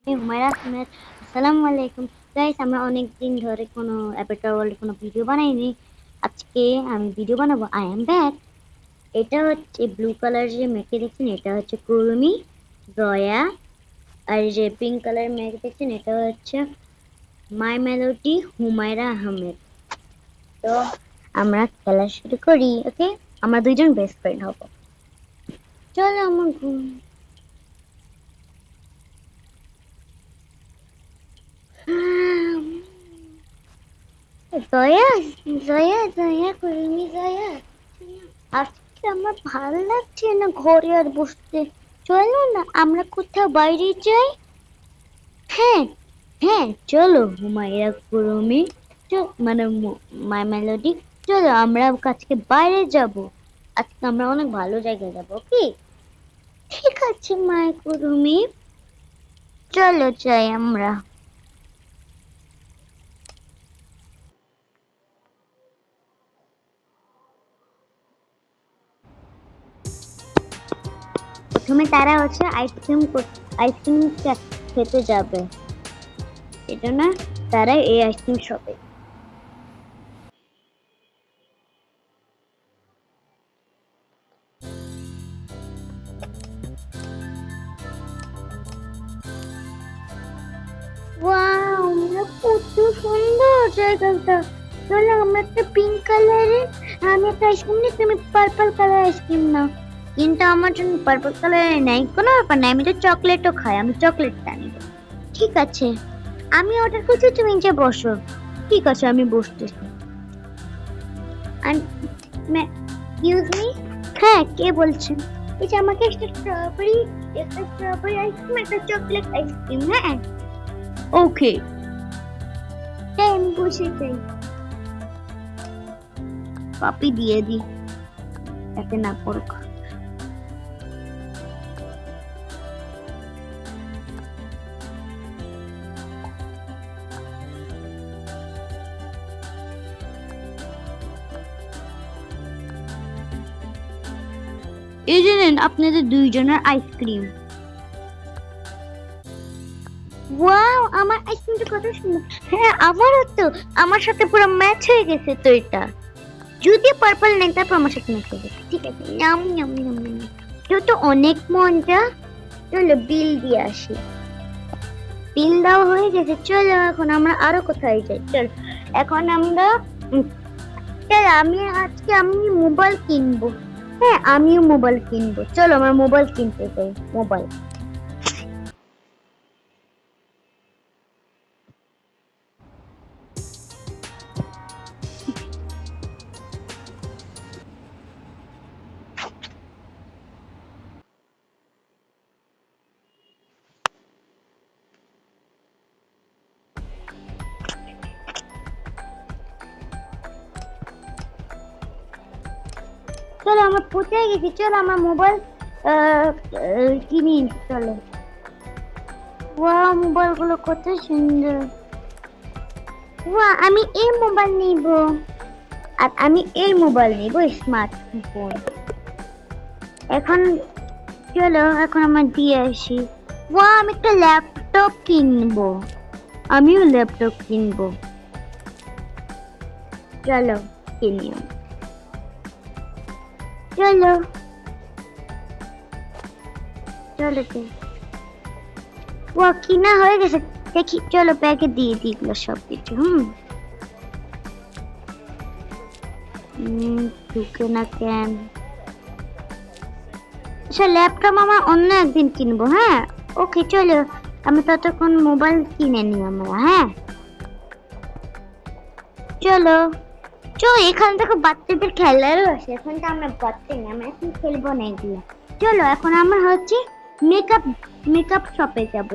আমি হুমায়রা আহমেদ। আসসালামু আলাইকুম গাইস, আমরা অনেক দিন ধরে কোনো অ্যাভাটার ওয়ার্ল্ডে কোনো ভিডিও বানাইনি। আজকে আমি ভিডিও বানাবো। I am back. এটা হচ্ছে ব্লু কালার যে মেয়েকে দেখছেন, এটা হচ্ছে কুরুমি জয়া। আর এই যে পিঙ্ক কালার মেয়েকে দেখছেন, এটা হচ্ছে মাই মেলোডি হুমায়রা আহমেদ। তো আমরা খেলা শুরু করি। ওকে, আমরা দুইজন বেস্ট ফ্রেন্ড হব। চলো আমার জয়া, জয়া, জয়া, কুরুমি জয়া। আজকে আমার ভালো লাগছে না ঘরে আর বসতে। চলো না আমরা কোথাও বাইরে যাই। হ্যাঁ, হ্যাঁ, চলো হুমায়রা কুরুমি, মানে মাই মেলোডি। চলো আমরা আজকে বাইরে যাব। আজকে আমরা অনেক ভালো জায়গায় যাবো কি? ঠিক আছে মাই কুরুমি, চলো যাই আমরা। প্রথমে তারা হচ্ছে আইসক্রিম খেতে যাবে। এটা না, তারা এই আইসক্রিম শপে। ওয়াও, আমরা কত সুন্দর জায়গাটা। চলো আমরা একটা পিঙ্ক কালারের, আমি একটা আইসক্রিম নিই, তুমি পার্পল কালার আইসক্রিম নাও। কিন্তু আমার জন্য পার্পল কালারের নাই, কোনো ব্যাপার নাই, আমি তো চকলেটও খাই, আমি চকলেটটা নিব। ঠিক আছে, আমি অর্ডার করছি, তুমি যে বসো। ঠিক আছে, আমি বসতেছি। Excuse me. হ্যাঁ, কে বলছেন? এই যে আমাকে একটা স্ট্রবেরি আইসক্রিম, একটা চকলেট আইসক্রিম। হ্যাঁ, ওকে। হ্যাঁ, আমি বসে চাই। কপি দিয়ে দি, এতে না পড়ুক। এই যে নেন আপনাদের দুইজনের আইসক্রিম। ওয়াও, আমার আইসক্রিমটা কত সুন্দর। হ্যাঁ, আমারও তো। আমার সাথে পুরো ম্যাচ হয়ে গেছে তো এটা। যদি পার্পল নেই তারপর আমার সাথে ম্যাচ হয়ে গেছে। ঠিক আছে, নাম নাম নাম নাম। কেউ তো অনেক মজা। চলো বিল দিয়ে আসি। বিল দেওয়া হয়ে গেছে, চলো এখন আমরা আরো কোথায় যাই। চল এখন আমরা চল, আমি মোবাইল কিনবো। হ্যাঁ, আমিও মোবাইল কিনবো। চলো আমরা মোবাইল কিনতে যাই। মোবাইল। চলো আমরা পৌঁছে গেছি, চলো আমরা মোবাইল কিনি। চলো। ওয়াও, মোবাইল গুলো কত সুন্দর। ওয়া, আমি এই মোবাইল নিব। আর আমি এই মোবাইল নিব, স্মার্টফোন। এখন চলো এখন আমরা দিয়ে আসি। ওয়া, আমি একটা ল্যাপটপ কিনবো। আমিও ল্যাপটপ কিনবো। চলো কিনি। চলো, চলো তো। ওয়া, কিনা হয়ে গেছে। দেখি, চলো ব্যাগে দিয়ে দিই এগুলো সব কিছু। ঢুকে না কেন? আচ্ছা, ল্যাপটপ আমার অন্য একদিন কিনবো। হ্যাঁ, ওকে, চলো। আমি ততক্ষণ মোবাইল কিনে নি আমরা। হ্যাঁ, চলো। এখান থেকে বাচ্চাদের খেলারও আছে, এখন তো আমরা বাচ্চা না, আমরা এখন খেলবো না এগুলো। চলো এখন আমরা হচ্ছে মেকআপ মেকআপ শপে যাব।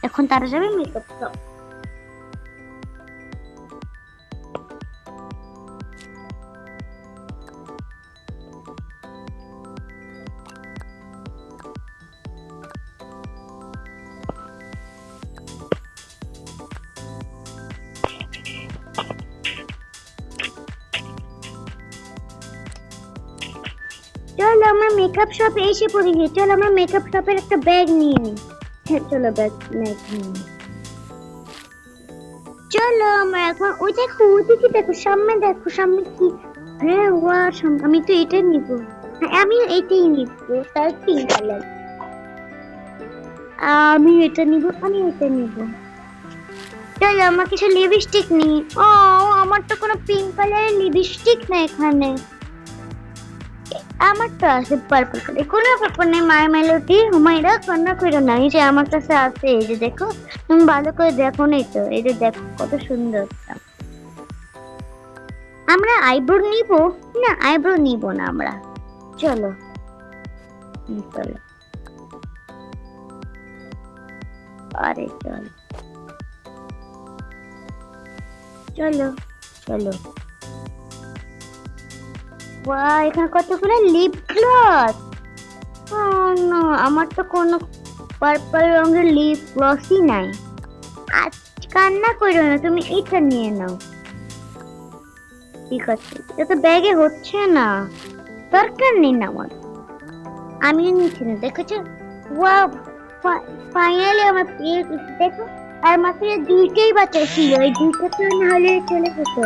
এখন তারা যাবে মেকআপ শপ। চল আমরা মেকআপ শপে এসে পড়েছি, চল আমরা মেকআপ শপের একটা ব্যাগ নিয়ে নিই। হ্যাঁ চলো ব্যাগ নিয়ে নিই। চলো আমরা এখন ওই দেখো ওইদিকে দেখো দেখো সামনে কি। হ্যাঁ ওয়া আমি তো এটা নিব। হ্যাঁ আমি এটাই নিব, তার পিঙ্ক কালার। আমি এটা নিব, আমি এটা নিব। চলো আমার কিছু লিপস্টিক নিই। ও আমার তো কোনো পিঙ্ক কালারের লিপস্টিক নেই এখানে। আমার তো আছে পার্পল কালার, কোনো ব্যাপার নেই। মায়ের মেলোডি হুমায়রা কান্না করো না, এই যে আমার কাছে আছে, এই যে দেখো, তুমি ভালো করে দেখো নাই তো, এই যে দেখো কত সুন্দর। আমরা আইব্রো নিব না, আইব্রো নিব না আমরা। চলো চলো আরে চলো চলো চলো। বাহ এখানে কতগুলো লিপ গ্লস। আমার তো কোনো পার্পল রঙের লিপ গ্লসই নাই। আজ কান্না করো না, তুমি এটা নিয়ে নাও। ঠিক আছে, এটা তো ব্যাগে হচ্ছে না, দরকার নেই না আমার। আমিও নিচ্ছি না, দেখেছো? ওয়াও ফাইনালি আমার পেয়ে গেছি, দেখো। আর মাত্র দুইটাই বাচ্চা ছিল, এই দুইটা তো না হলে চলে যেত।